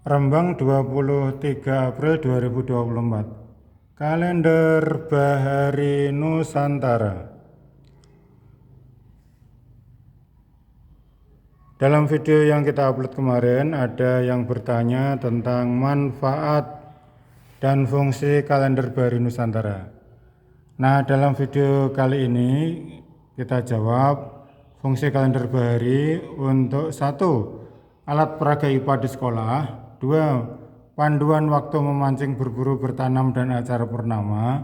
Rembang 23 April 2024. Kalender Bahari Nusantara. Dalam video yang kita upload kemarin ada yang bertanya tentang manfaat dan fungsi kalender Bahari Nusantara. Nah, dalam video kali ini kita jawab fungsi kalender Bahari untuk 1. Alat peraga IPA di sekolah. 2. Panduan waktu memancing, berburu, bertanam, dan acara purnama.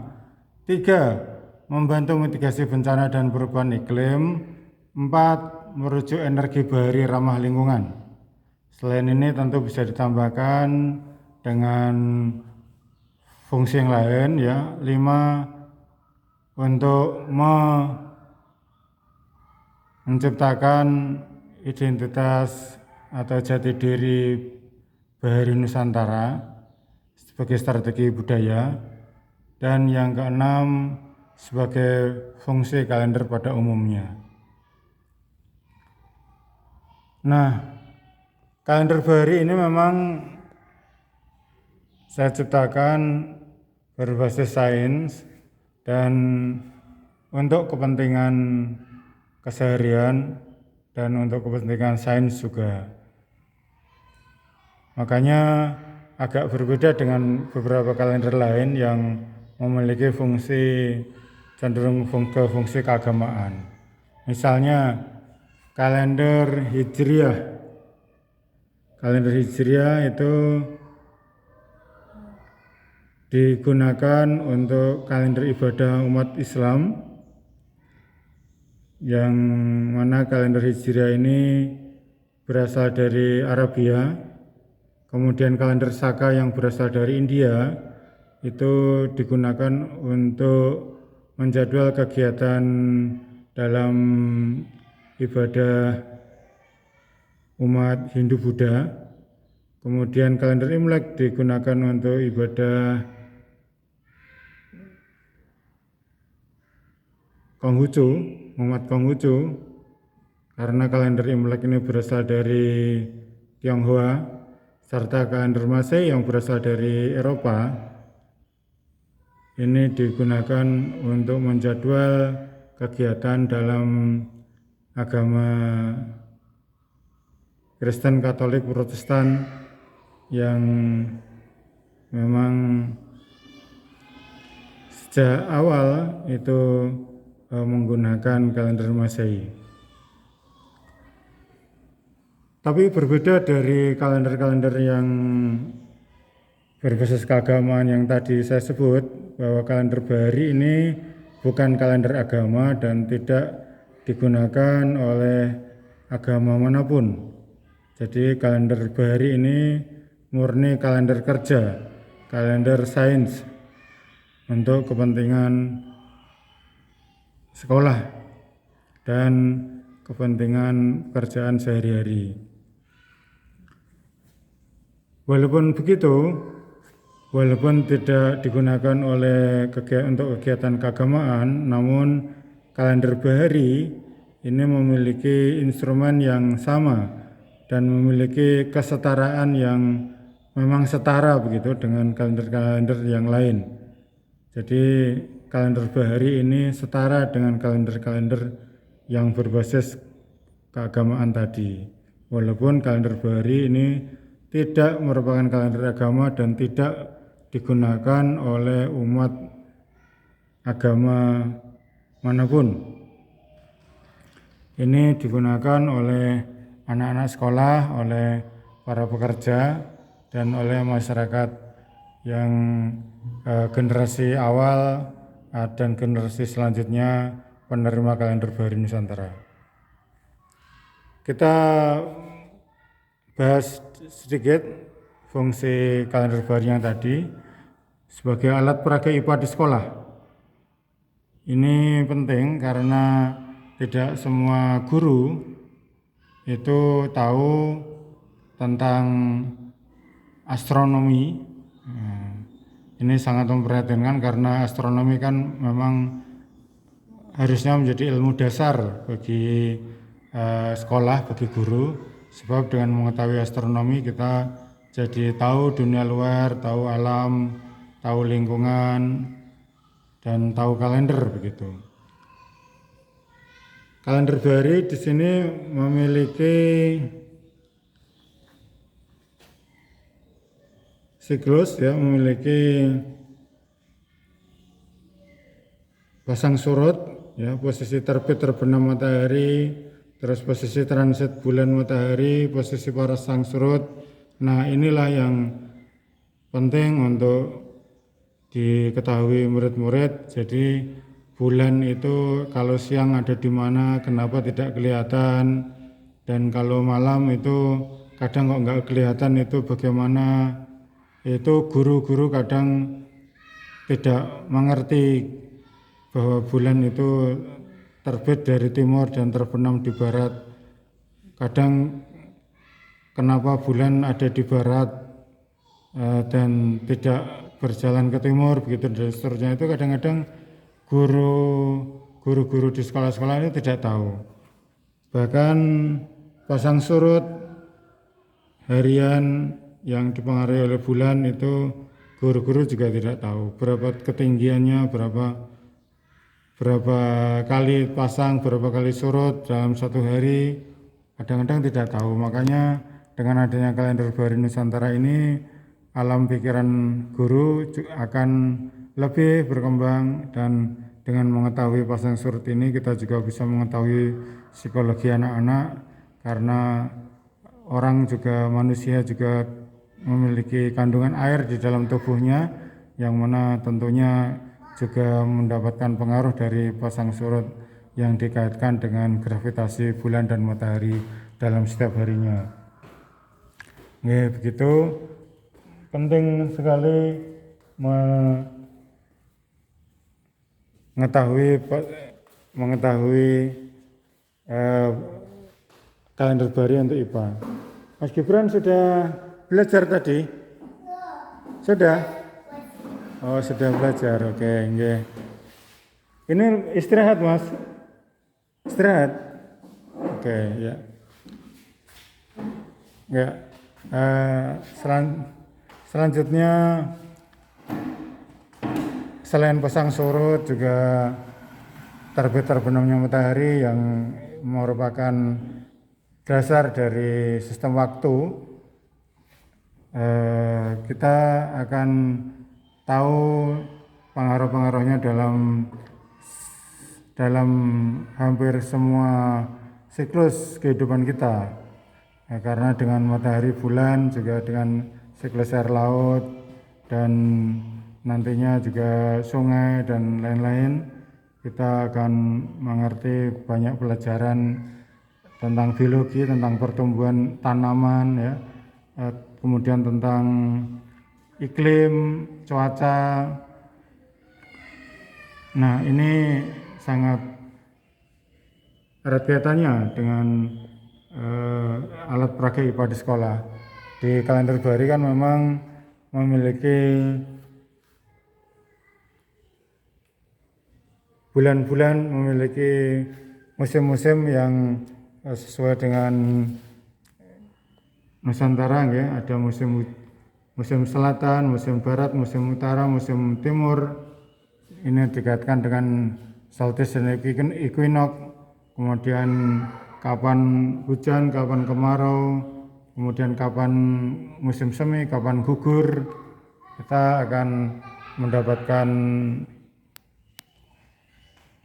3. Membantu mitigasi bencana dan perubahan iklim. 4. Merujuk energi bahari ramah lingkungan. Selain ini tentu bisa ditambahkan dengan fungsi yang lain ya. 5. Untuk menciptakan identitas atau jati diri Bahari Nusantara sebagai strategi budaya, dan yang keenam sebagai fungsi kalender pada umumnya. Nah, kalender Bahari ini memang saya ciptakan berbasis sains dan untuk kepentingan keseharian dan untuk kepentingan sains juga. Makanya agak berbeda dengan beberapa kalender lain yang memiliki fungsi cenderung ke fungsi keagamaan. Misalnya kalender Hijriah. Kalender Hijriah itu digunakan untuk kalender ibadah umat Islam, yang mana kalender Hijriah ini berasal dari Arabia. Kemudian kalender Saka yang berasal dari India itu digunakan untuk menjadwal kegiatan dalam ibadah umat Hindu-Buddha. Kemudian kalender Imlek digunakan untuk ibadah Konghucu, umat Konghucu, karena kalender Imlek ini berasal dari Tionghoa, serta kalender Masehi yang berasal dari Eropa ini digunakan untuk menjadwal kegiatan dalam agama Kristen, Katolik, Protestan yang memang sejak awal itu menggunakan kalender Masehi. Tapi berbeda dari kalender-kalender yang berbasis keagamaan yang tadi saya sebut, bahwa kalender Bahari ini bukan kalender agama dan tidak digunakan oleh agama manapun. Jadi kalender Bahari ini murni kalender kerja, kalender sains untuk kepentingan sekolah dan kepentingan pekerjaan sehari-hari. Walaupun begitu, walaupun tidak digunakan untuk kegiatan keagamaan, namun kalender Bahari ini memiliki instrumen yang sama dan memiliki kesetaraan yang memang setara begitu dengan kalender-kalender yang lain. Jadi kalender Bahari ini setara dengan kalender-kalender yang berbasis keagamaan tadi. Walaupun kalender Bahari ini tidak merupakan kalender agama dan tidak digunakan oleh umat agama manapun. Ini digunakan oleh anak-anak sekolah, oleh para pekerja, dan oleh masyarakat yang generasi awal dan generasi selanjutnya penerima kalender Bahari Nusantara. Kita bahas sedikit fungsi kalender Bahari yang tadi sebagai alat peraga IPA di sekolah. Ini penting karena tidak semua guru itu tahu tentang astronomi. Ini sangat memprihatinkan karena astronomi kan memang harusnya menjadi ilmu dasar bagi sekolah, bagi guru, sebab dengan mengetahui astronomi kita Jadi tahu dunia luar, tahu alam, tahu lingkungan, dan tahu kalender begitu. Kalender Bahari di sini memiliki siklus ya, memiliki pasang surut ya, posisi terbit terbenam matahari, terus posisi transit bulan matahari, posisi pasang surut. Nah, inilah yang penting untuk diketahui murid-murid. Jadi bulan itu kalau siang ada di mana, kenapa tidak kelihatan, dan kalau malam itu kadang kok nggak kelihatan, itu bagaimana. Itu guru-guru kadang tidak mengerti bahwa bulan itu terbit dari timur dan terbenam di barat. Kadang kenapa bulan ada di barat dan tidak berjalan ke timur begitu dan seterusnya, itu kadang-kadang guru-guru di sekolah-sekolah itu tidak tahu. Bahkan pasang surut harian yang dipengaruhi oleh bulan itu guru-guru juga tidak tahu berapa ketinggiannya, berapa kali pasang, berapa kali surut dalam satu hari, kadang-kadang tidak tahu. Makanya dengan adanya kalender Bahari Nusantara ini, alam pikiran guru akan lebih berkembang, dan dengan mengetahui pasang surut ini kita juga bisa mengetahui psikologi anak-anak, karena orang juga, manusia juga memiliki kandungan air di dalam tubuhnya, yang mana tentunya juga mendapatkan pengaruh dari pasang surut yang dikaitkan dengan gravitasi bulan dan matahari dalam setiap harinya. Begitu penting sekali mengetahui kalender Bahari untuk IPA. Mas Gibran sudah belajar tadi? Sudah? Oh, sudah belajar. Oke, nggih. Ini istirahat, Mas. Istirahat. Oke, ya. Ya. Selanjutnya, selain pasang surut juga terbit terbenamnya matahari yang merupakan dasar dari sistem waktu. Kita akan tahu pengaruh-pengaruhnya dalam hampir semua siklus kehidupan kita. Karena dengan matahari, bulan, juga dengan siklus air laut, dan nantinya juga sungai dan lain-lain, kita akan mengerti banyak pelajaran tentang biologi, tentang pertumbuhan tanaman ya, kemudian tentang iklim, cuaca. Nah, ini sangat erat kaitannya dengan alat peraga IPA di sekolah. Di kalender Bahari kan memang memiliki bulan-bulan, memiliki musim-musim yang sesuai dengan Nusantara ya. Ada musim selatan, musim barat, musim utara, musim timur. Ini dikaitkan dengan solstice dan equinox. Kemudian kapan hujan, kapan kemarau, kemudian kapan musim semi, kapan gugur. Kita akan mendapatkan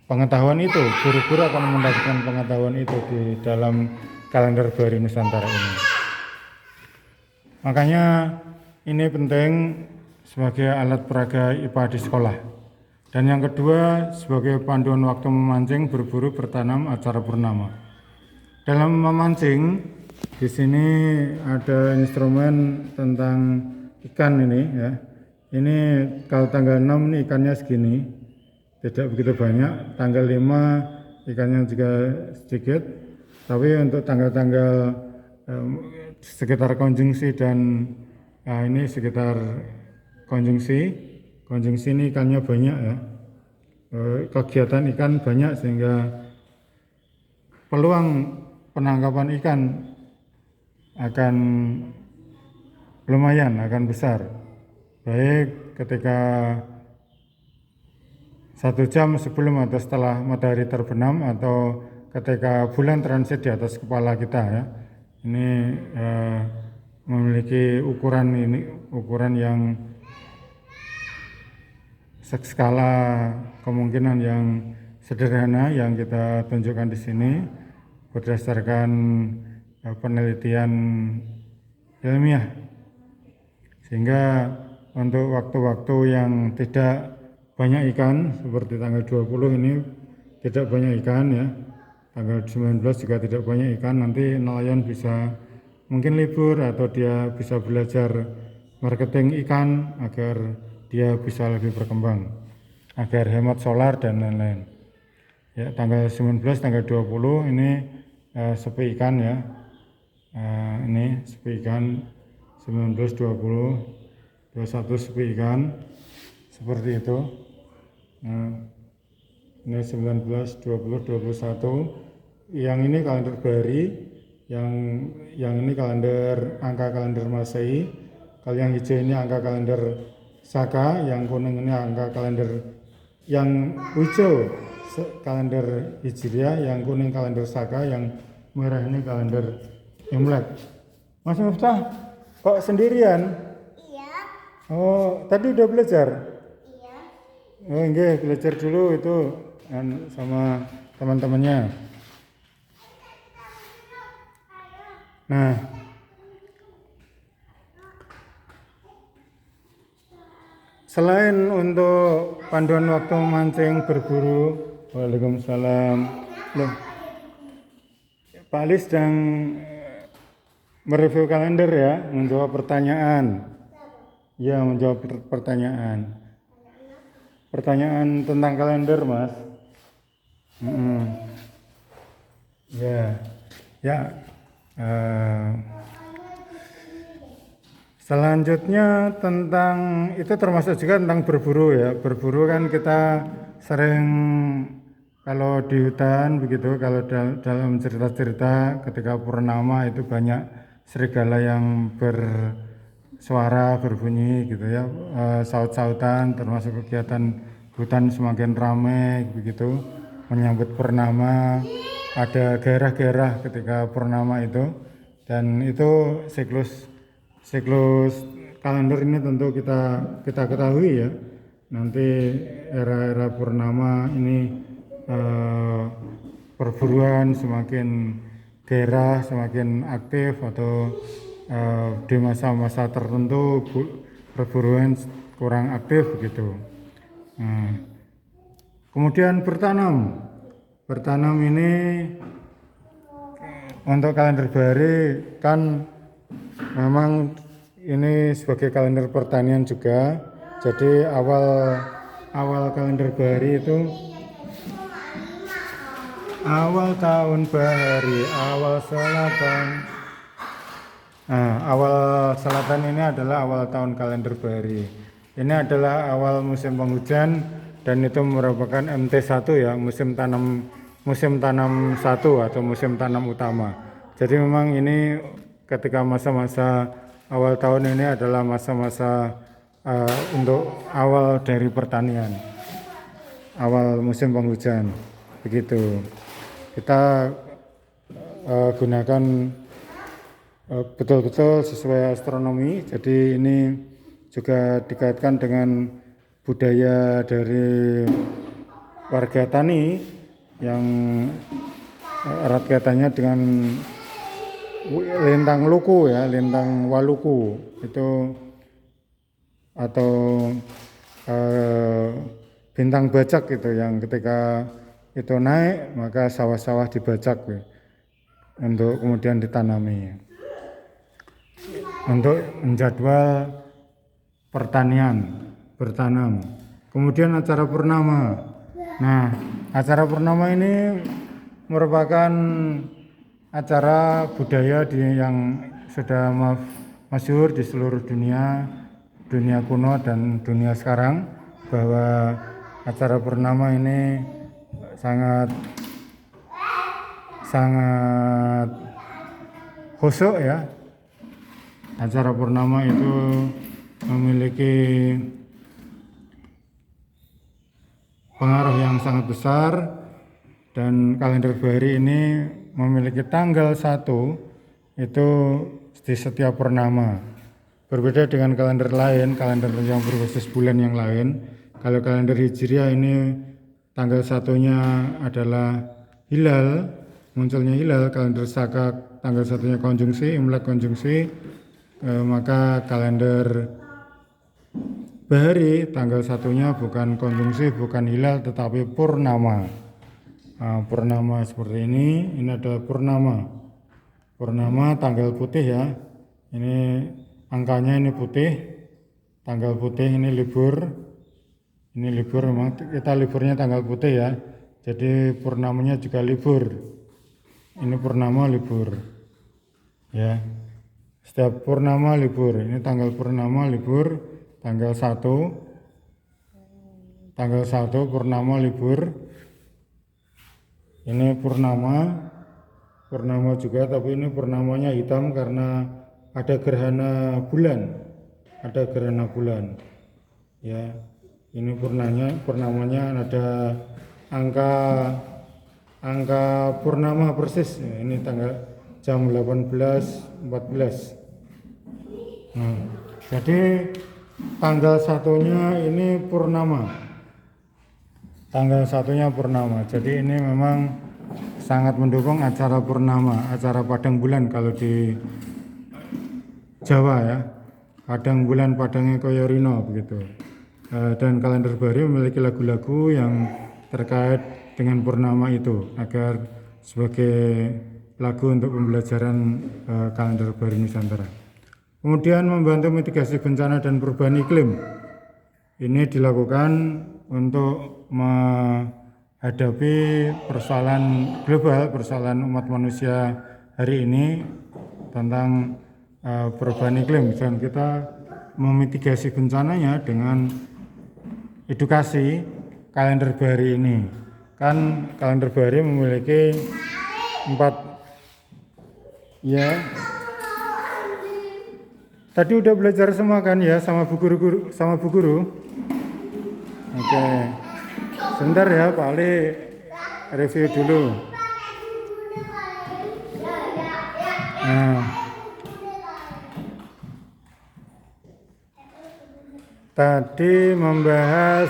pengetahuan itu, guru-guru akan mendapatkan pengetahuan itu di dalam kalender Bahari Nusantara ini. Makanya ini penting sebagai alat peraga IPA di sekolah. Dan yang kedua, sebagai panduan waktu memancing, berburu, bertanam, acara purnama. Dalam memancing, di sini ada instrumen tentang ikan ini ya. Ini kalau tanggal 6 ini ikannya segini, tidak begitu banyak. Tanggal 5 ikannya juga sedikit. Tapi untuk tanggal-tanggal sekitar konjungsi dan ini sekitar konjungsi ini ikannya banyak ya. Kegiatan ikan banyak sehingga peluang penangkapan ikan akan lumayan akan besar. Baik ketika 1 jam sebelum atau setelah matahari terbenam atau ketika bulan transit di atas kepala kita ya. Ini memiliki ukuran yang skala kemungkinan yang sederhana yang kita tunjukkan di sini berdasarkan penelitian ilmiah, sehingga untuk waktu-waktu yang tidak banyak ikan seperti tanggal 20 ini tidak banyak ikan ya, tanggal 19 juga tidak banyak ikan, nanti nelayan bisa mungkin libur atau dia bisa belajar marketing ikan agar dia bisa lebih berkembang, agar hemat solar dan lain-lain ya. Tanggal 19, tanggal 20 ini sepi ikan ya, ini sepi ikan 19, 20, 21 sepi ikan seperti itu. Ini 19, 20, 21. Yang ini kalender Bahari, yang ini angka kalender Masehi. Kalau yang hijau ini angka kalender Saka, yang kuning ini angka kalender, yang hijau kalender Hijriah, yang kuning kalender Saka, yang merah ini kalender Imlek. Mas Miftah, kok sendirian? Iya. Oh, tadi udah belajar? Iya. Oh, enggak, belajar dulu itu sama teman-temannya. Nah, selain untuk panduan waktu memancing, berburu, waalaikumsalam. Loh, Pak Ali sedang mereview kalender ya, menjawab pertanyaan. Ya, menjawab pertanyaan. Pertanyaan tentang kalender, Mas. Ya. Selanjutnya tentang itu termasuk juga tentang berburu ya. Berburu kan kita sering kalau di hutan begitu, kalau dalam cerita-cerita ketika purnama itu banyak serigala yang bersuara, berbunyi gitu ya, saut-sautan, termasuk kegiatan hutan semakin ramai begitu menyambut purnama. Ada gairah-gairah ketika purnama itu, dan itu siklus kalender ini tentu kita ketahui ya. Nanti era-era purnama ini perburuan semakin gairah, semakin aktif, atau di masa-masa tertentu perburuan kurang aktif begitu. Kemudian bertanam ini untuk kalender Bahari kan memang ini sebagai kalender pertanian juga. Jadi awal kalender Bahari itu awal tahun Bahari, awal selatan. Awal selatan ini adalah awal tahun kalender Bahari. Ini adalah awal musim penghujan dan itu merupakan MT1 ya, musim tanam 1 atau musim tanam utama. Jadi memang ini ketika masa-masa awal tahun ini adalah masa-masa untuk awal dari pertanian, awal musim penghujan begitu. Kita gunakan betul-betul sesuai astronomi. Jadi ini juga dikaitkan dengan budaya dari warga tani yang erat kaitannya dengan lintang luku ya, lintang waluku itu, atau bintang bajak itu, yang ketika itu naik maka sawah-sawah dibajak ya, untuk kemudian ditanami untuk menjadwal bertanam. Kemudian acara purnama. Nah, acara purnama ini merupakan acara budaya yang sudah masyhur di seluruh dunia kuno dan dunia sekarang, bahwa acara purnama ini sangat khusyuk ya, Acara purnama itu memiliki pengaruh yang sangat besar, dan kalender Bahari ini memiliki tanggal 1 itu di setiap purnama. Berbeda dengan kalender lain, kalender yang berbasis bulan yang lain. Kalau kalender Hijriah ini tanggal 1-nya adalah hilal, munculnya hilal. Kalender Sakak tanggal 1-nya konjungsi, Imlek konjungsi. Maka kalender Bahari tanggal 1-nya bukan konjungsi, bukan hilal, tetapi purnama. Purnama seperti ini adalah purnama. Purnama tanggal putih ya. Ini angkanya ini putih, tanggal putih, ini libur. Ini libur, memang kita liburnya tanggal putih ya. Jadi purnamanya juga libur. Ini purnama libur. Ya. Setiap purnama libur. Ini tanggal purnama libur, tanggal 1. Tanggal 1 purnama libur. Ini purnama juga, tapi ini purnamanya hitam karena ada gerhana bulan. Ada gerhana bulan. Ya. Ini purnamanya ada angka purnama persis. Ini tanggal jam 18.14. Jadi tanggal 1-nya ini purnama. Tanggal 1-nya purnama. Jadi ini memang sangat mendukung acara purnama, acara padang bulan kalau di Jawa ya. Padang bulan, padangnya kaya rino begitu. Dan kalender Bahari memiliki lagu-lagu yang terkait dengan purnama itu agar sebagai lagu untuk pembelajaran kalender Bahari Nusantara. Kemudian membantu mitigasi bencana dan perubahan iklim. Ini dilakukan untuk menghadapi persoalan global, persoalan umat manusia hari ini tentang perubahan iklim. Dan kita memitigasi bencananya dengan edukasi kalender Bahari ini. Kan kalender Bahari memiliki 4 ya. Tadi udah belajar semua kan ya sama bu guru? Oke. Sebentar ya Pak Ali, review dulu. Nah, tadi membahas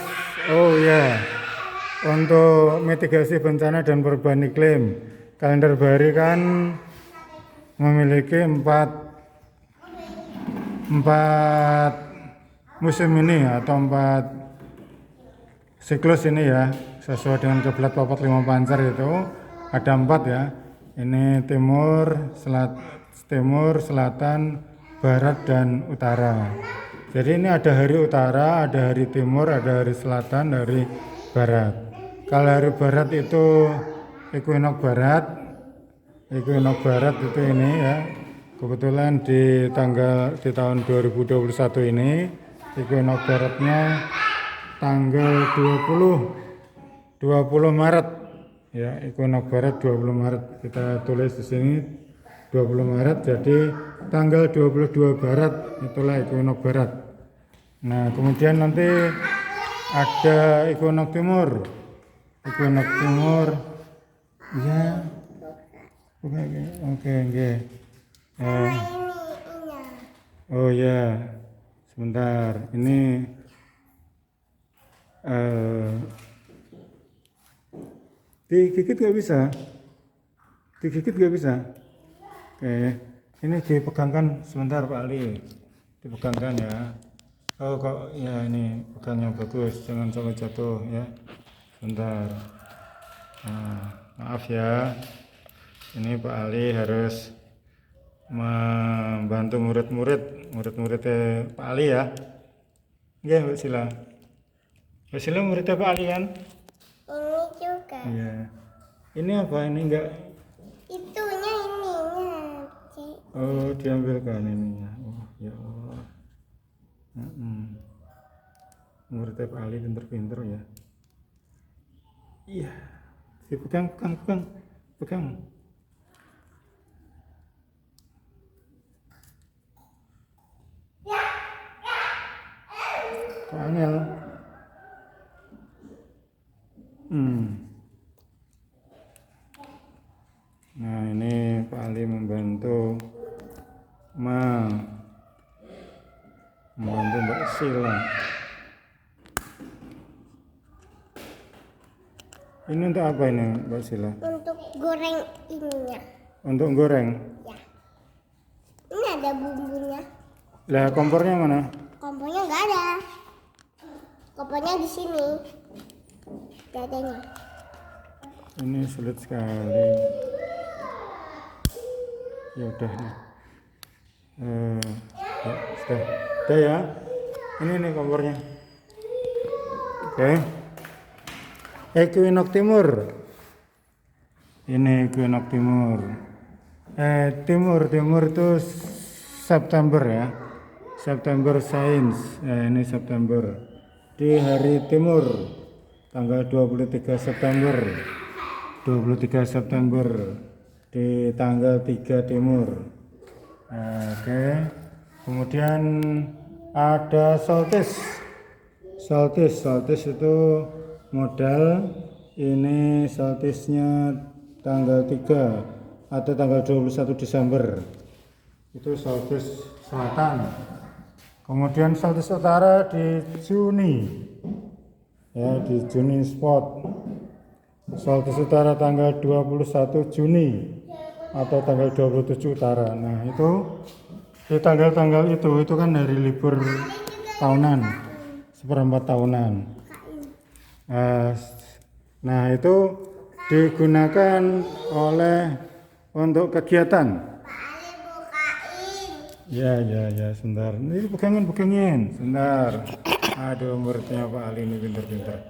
untuk mitigasi bencana dan perubahan iklim. Kalender Bahari kan memiliki 4 musim ini atau 4 siklus ini ya, sesuai dengan kiblat papat 5 pancar itu ada 4 ya. Ini timur, selatan, barat dan utara. Jadi ini ada hari utara, ada hari timur, ada hari selatan, hari barat. Kalau hari barat itu ekuinok barat itu ini ya. Kebetulan di tahun 2021 ini ekuinok baratnya tanggal 20 Maret ya, ekuinok barat 20 Maret. Kita tulis di sini 20 Maret, jadi tanggal 22 barat itulah ekuinok barat. Nah, kemudian nanti ada ekuinok timur. Ekuinok timur ya. Oke. Oh ya, sebentar. Ini digigit gak bisa? Oke, ini dipegangkan sebentar Pak Ali. Dipegangkan ya. Oh kok ya, ini pegangnya bagus, jangan sampai jatuh ya. Sebentar. Nah, maaf ya. Ini Pak Ali harus membantu murid-muridnya Pak Ali ya. Iya Mbak Sila. Mbak Sila muridnya Pak Ali kan? Ini juga. Iya. Ini apa? Ini enggak? Itunya ininya. Oh, diambilkan ininya. Oh ya Allah. Muridnya Pak Ali pinter-pinter ya. Iya. Dipegang. Kok angel? Nah ini Pak Ali membantu membantu Mbak Sila. Ini untuk apa ini Mbak Sila? Untuk goreng ininya. Untuk goreng. Ya. Ini ada bumbunya. Lah kompornya mana? Kompornya nggak ada. Kompornya di sini. Dadanya. Ini sulit sekali. Ya udah nih. Ya, sudah ya. Ini nih kompornya. Oke. Equinox Timur. Ini Equinox Timur. Timur itu September ya. September Sains. Ini September. Di hari Timur tanggal 23 September. 23 September di tanggal 3 Timur. Oke. Kemudian ada solstice. Solstice itu modal ini solstice-nya tanggal 3 atau tanggal 21 Desember. Itu solstice selatan. Kemudian solstice utara di Juni. Ya, di Juni spot. Solstice utara tanggal 21 Juni atau tanggal 27 utara. Nah, itu di tanggal-tanggal itu kan hari libur tahunan, seperempat tahunan. Nah, itu digunakan untuk kegiatan. Ya, sebentar. Ini pegangin, sebentar. Aduh, muridnya Pak Ali ini pintar-pintar.